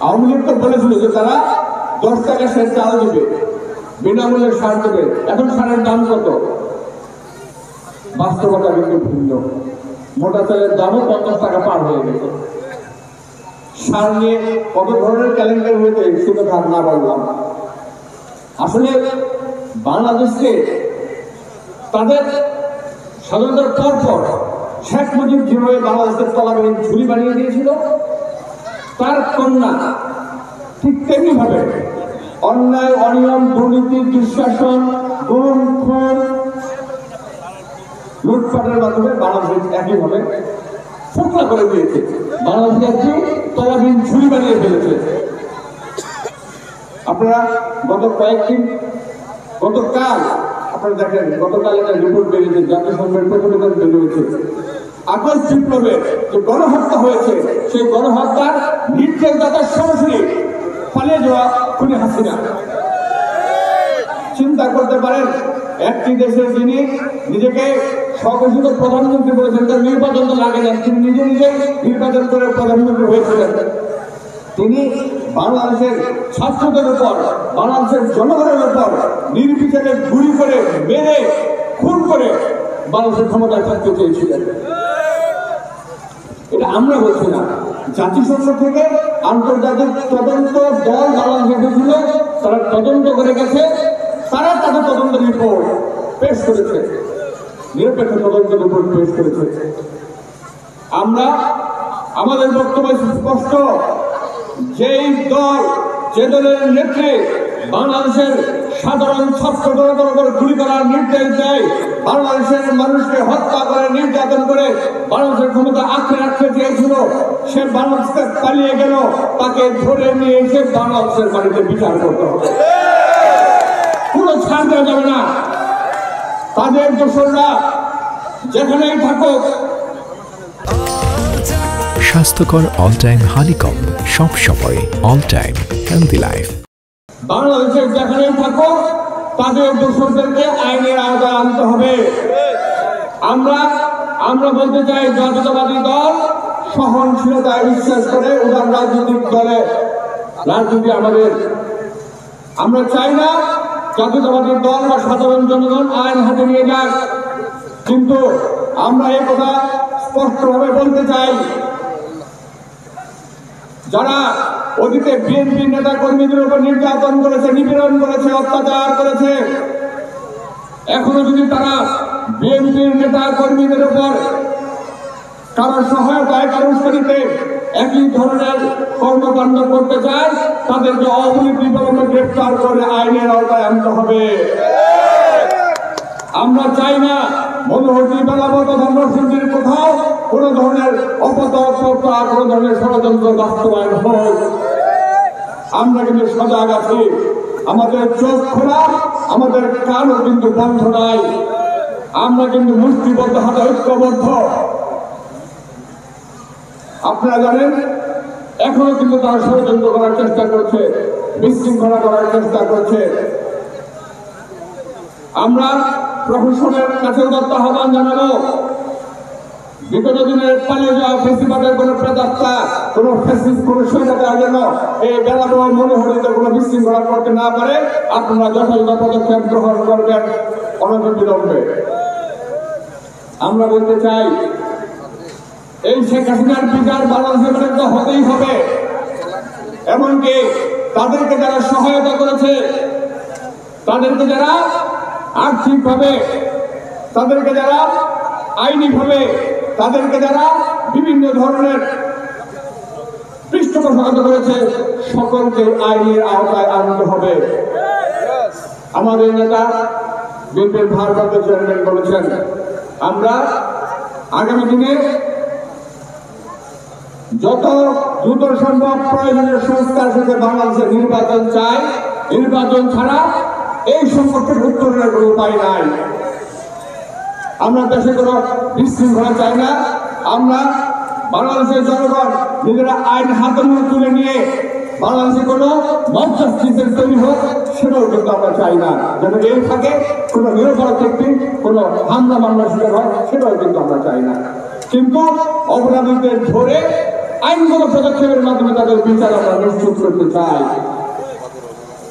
আওয়ামী লীগ তো বলেছিল যে তারা 10 টাকা সের চাল দিবে, বিনামূল্যে সার দেবে। এখন সারের দাম কত? বাস্তবতা কিন্তু ভিন্ন। মোটা চালের দামও 50 টাকা পার হয়ে গেছে। সার নিয়ে কত ধরনের ক্যালেন্ডার হয়েছে সেটা না বললাম। আসলে বাংলাদেশকে তাদের স্বাধীনতার পর শেখ মুজিব যেভাবে বাংলাদেশের তলাবিহীন ঝুলি বানিয়ে দিয়েছিল, তার কন্যা ঠিক তেমনি ভাবে অন্যায়, অনিয়ম, দুর্নীতি, দুঃশাসন, গুম, খুন, লুটপাটের মাধ্যমে বাংলাদেশ একইভাবে ফোকলা করে দিয়েছে। বাংলাদেশকে একটি তলাবিহীন ঝুলি বানিয়ে ফেলেছে। আপনারা গতকাল আপনারা দেখেন, গতকাল একটা রিপোর্ট বেরিয়েছে, জাতিসংঘের প্রতিবেদন বেরিয়েছে। আগস্ট বিপ্লবে যে গণহত্যা হয়েছে, সেই গণহত্যার নির্দেশদাতার সরাসরি পালিয়ে যাওয়া খুনি হাসিনা। চিন্তা করতে পারেন, একটি দেশের যিনি নিজেকে স্বঘোষিত প্রধানমন্ত্রী বলেছেন, তার নির্বাচন তো লাগে না, তিনি নিজে নির্বাচন করে প্রধানমন্ত্রী হয়েছিলেন। তিনি বাংলাদেশের ছাত্রদের উপর, বাংলাদেশের জনগণের উপর নির্বিচারে গুলি করে, মেরে, খুন করে বাংলাদেশের ক্ষমতায় থাকতে চেয়েছিলেন। এটা আমরা বলছি না, জাতিসংঘ থেকে আন্তর্জাতিক তদন্ত দল বাংলাদেশে এসেছিল, তারা তদন্ত করে গেছে, তারা তাদের তদন্ত রিপোর্ট পেশ করেছে, নিরপেক্ষ তদন্ত রিপোর্ট পেশ করেছে। আমরা আমাদের বক্তব্য স্পষ্ট, যেই দল, যে দলের নেত্রী বাংলাদেশের সাধারণ ছাত্র জনতার উপর গুলি করার নির্দেশ দেয়, বাংলাদেশের মানুষকে হত্যা করে, নির্যাতন করে বাংলাদেশের ক্ষমতা আঁকড়ে রাখতে চেয়েছিল, সে বাংলাদেশকে পালিয়ে গেল, তাকে ধরে নিয়ে এসে বাংলাদেশের বাড়িতে বিচার করতে হবে। কোনো ছাড় দেওয়া যাবে না। তাদের দোসররা যেখানেই থাকুক। স্বাস্থ্যকর অল টাইম হানিকম, সব সময় অল টাইম হেলদি লাইফ। বাংলাদেশের যেখানেই থাকুক, তাদের দোষরদেরকে আইনের আওতায় আনতে হবে। আমরা বলতে চাই, জাতীয়তাবাদী দল সহনশীলতায় বিশ্বাস করে, উদার রাজনৈতিক দলে রাজনীতি আমাদের। আমরা চাই না জাতীয়তাবাদী দল বা সাধারণ জনগণ আইন হাতে নিয়ে যাক, কিন্তু আমরা এই কথা স্পষ্টভাবে বলতে চাই, যারা অতীতে বিএনপি নেতা কর্মীদের উপর নির্যাতন করেছে, নিপীড়ন করেছে, অত্যাচার করেছে, এখনো যদি তারা বিএনপির নেতা কর্মীদের উপর কারো সহায়তায়, কারো উস্কানিতে একই ধরনের কর্মকাণ্ড করতে চায়, তাদেরকে অবৈধভাবে গ্রেফতার করে আইনের আওতায় আনতে হবে। আমরা চাই না মনোহরদী, বেলাবত, নরসিংদীর কোথাও কোন ধরনের অপতৎপরতা, কোন ধরনের ষড়যন্ত্র বাস্তবায়ন হোক। আমরা কিন্তু সজাগ আছি, আমাদের চোখ খোলা, আমাদের কানও কিন্তু বন্ধ নাই। আমরা কিন্তু মুষ্টিবদ্ধ হাতে ঐক্যবদ্ধ। আপনারা জানেন, এখনো কিন্তু তারা ষড়যন্ত্র করার চেষ্টা করছে, বিশৃঙ্খলা করার চেষ্টা করছে। আমরা প্রশাসনের কাছে উদাত্ত আহ্বান জানাবো, বিগত দিনের পালিয়ে যাওয়া ফেসিবাদের কোন প্রেতাত্মা, কোন ফ্যাসিস্ট, কোন স্বৈরাচার যেন এই বেলাবহ মনোহরিতে কোন বিশৃঙ্খলা করতে না পারে। আপনারা যথাযথ পদক্ষেপ গ্রহণ করবেন অনতিবিলম্বে। আমরা বলতে চাই, এই শেখ হাসিনার বিচার বাংলাদেশের বিরুদ্ধে হতেই হবে। এমনকি তাদেরকে যারা সহায়তা করেছে, তাদেরকে যারা আর্থিকভাবে, তাদেরকে যারা আইনিভাবে, তাদেরকে যারা বিভিন্ন ধরনের পৃষ্ঠপোষকতা করেছে, সকলকে আইনের আওতায় আনতে হবে। আমাদের নেতা বিএনপির ভারপ্রাপ্ত চেয়ারম্যান বলেছেন, আমরা আগামী দিনে যত দ্রুত সম্ভব প্রয়োজনীয় সংস্কার সাথে বাংলাদেশের নির্বাচন চাই। নির্বাচন ছাড়া এই সংকটের উত্তরের কোনো উপায় নাই। আমরা দেশে কোনো বিশৃঙ্খলা চাই না। আমরা বাংলাদেশের জনগণ নিজেরা আইন হাতে তুলে নিয়ে বাংলাদেশে কোনো মব জাস্টিসের তৈরি হোক, সেটাও কিন্তু আমরা চাই না। যেন এই ফাঁকে কোনো নিরপরাধ ব্যক্তি কোনো হামলা মামলা শিকার হয়, সেটাও কিন্তু আমরা চাই না। কিন্তু অপরাধীদের ধরে আইনগত পদক্ষেপের মাধ্যমে তাদের বিচার আমরা নিশ্চিত করতে চাই।